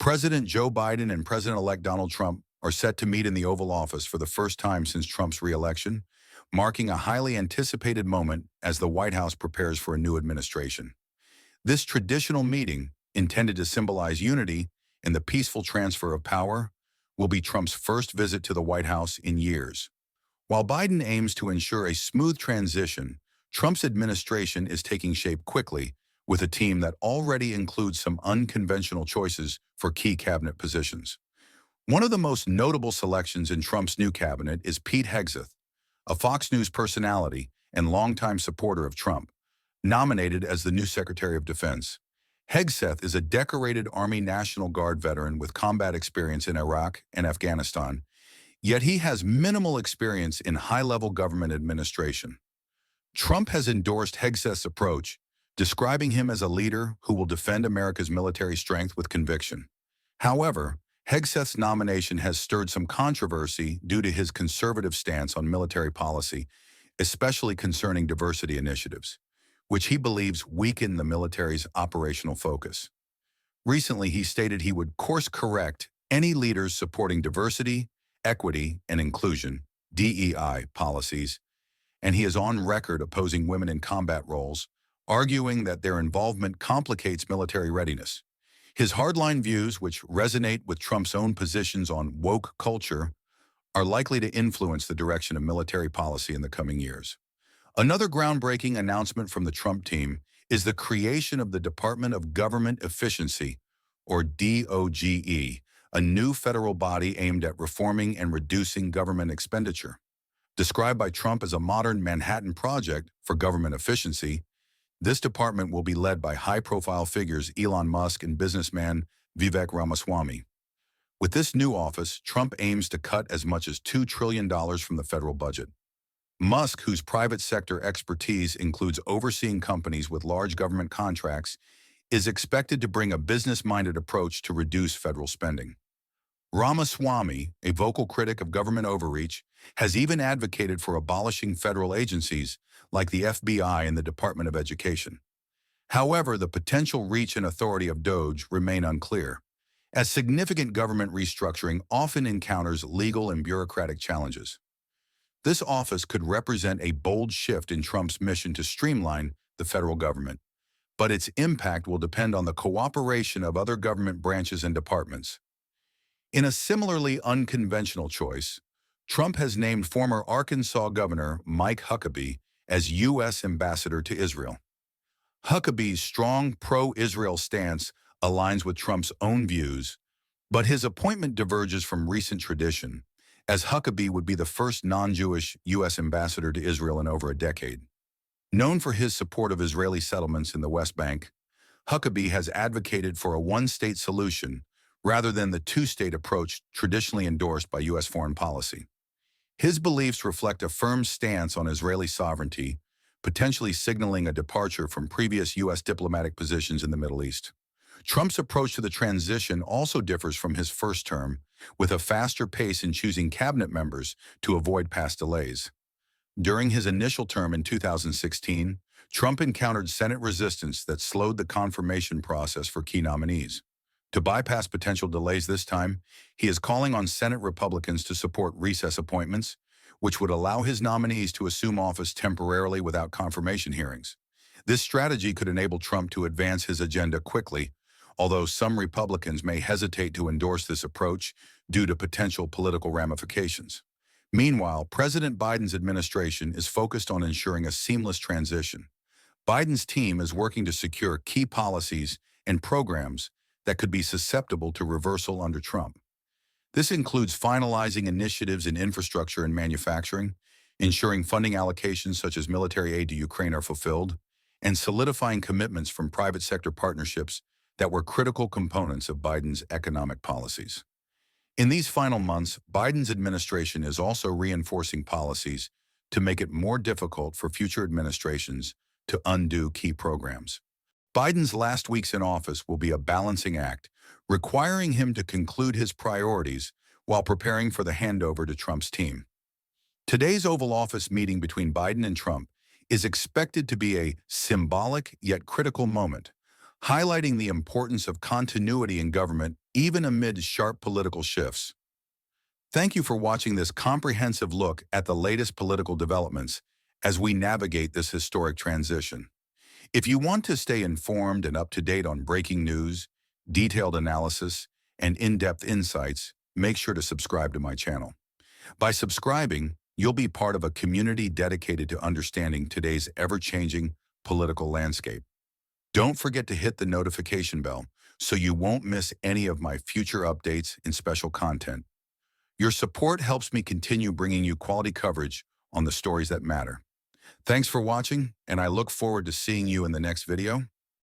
President Joe Biden and President-elect Donald Trump are set to meet in the Oval Office for the first time since Trump's re-election, marking a highly anticipated moment as the White House prepares for a new administration. This traditional meeting, intended to symbolize unity and the peaceful transfer of power, will be Trump's first visit to the White House in years. While Biden aims to ensure a smooth transition, Trump's administration is taking shape quickly with a team that already includes some unconventional choices for key cabinet positions. One of the most notable selections in Trump's new cabinet is Pete Hegseth, a Fox News personality and longtime supporter of Trump, nominated as the new Secretary of Defense. Hegseth is a decorated Army National Guard veteran with combat experience in Iraq and Afghanistan, yet he has minimal experience in high-level government administration. Trump has endorsed Hegseth's approach, describing him as a leader who will defend America's military strength with conviction. However, Hegseth's nomination has stirred some controversy due to his conservative stance on military policy, especially concerning diversity initiatives, which he believes weaken the military's operational focus. Recently, he stated he would course-correct any leaders supporting diversity, equity, and inclusion (DEI) policies, and he is on record opposing women in combat roles, arguing that their involvement complicates military readiness. His hardline views, which resonate with Trump's own positions on woke culture, are likely to influence the direction of military policy in the coming years. Another groundbreaking announcement from the Trump team is the creation of the Department of Government Efficiency, or DOGE, a new federal body aimed at reforming and reducing government expenditure. Described by Trump as a modern Manhattan Project for government efficiency, this department will be led by high-profile figures Elon Musk and businessman Vivek Ramaswamy. With this new office, Trump aims to cut as much as $2 trillion from the federal budget. Musk, whose private sector expertise includes overseeing companies with large government contracts, is expected to bring a business-minded approach to reduce federal spending. Ramaswamy, a vocal critic of government overreach, has even advocated for abolishing federal agencies like the FBI and the Department of Education. However, the potential reach and authority of DOGE remain unclear, as significant government restructuring often encounters legal and bureaucratic challenges. This office could represent a bold shift in Trump's mission to streamline the federal government, but its impact will depend on the cooperation of other government branches and departments. In a similarly unconventional choice, Trump has named former Arkansas Governor Mike Huckabee as U.S. Ambassador to Israel. Huckabee's strong pro-Israel stance aligns with Trump's own views, but his appointment diverges from recent tradition, as Huckabee would be the first non-Jewish U.S. ambassador to Israel in over a decade. Known for his support of Israeli settlements in the West Bank, Huckabee has advocated for a one-state solution rather than the two-state approach traditionally endorsed by U.S. foreign policy. His beliefs reflect a firm stance on Israeli sovereignty, potentially signaling a departure from previous U.S. diplomatic positions in the Middle East. Trump's approach to the transition also differs from his first term, with a faster pace in choosing cabinet members to avoid past delays. During his initial term in 2016, Trump encountered Senate resistance that slowed the confirmation process for key nominees. To bypass potential delays this time, he is calling on Senate Republicans to support recess appointments, which would allow his nominees to assume office temporarily without confirmation hearings. This strategy could enable Trump to advance his agenda quickly, although some Republicans may hesitate to endorse this approach due to potential political ramifications. Meanwhile, President Biden's administration is focused on ensuring a seamless transition. Biden's team is working to secure key policies and programs that could be susceptible to reversal under Trump. This includes finalizing initiatives in infrastructure and manufacturing, ensuring funding allocations such as military aid to Ukraine are fulfilled, and solidifying commitments from private sector partnerships that were critical components of Biden's economic policies. In these final months, Biden's administration is also reinforcing policies to make it more difficult for future administrations to undo key programs. Biden's last weeks in office will be a balancing act, requiring him to conclude his priorities while preparing for the handover to Trump's team. Today's Oval Office meeting between Biden and Trump is expected to be a symbolic yet critical moment, highlighting the importance of continuity in government even amid sharp political shifts. Thank you for watching this comprehensive look at the latest political developments as we navigate this historic transition. If you want to stay informed and up to date on breaking news, detailed analysis, and in-depth insights, make sure to subscribe to my channel. By subscribing, you'll be part of a community dedicated to understanding today's ever-changing political landscape. Don't forget to hit the notification bell so you won't miss any of my future updates and special content. Your support helps me continue bringing you quality coverage on the stories that matter. Thanks for watching, and I look forward to seeing you in the next video.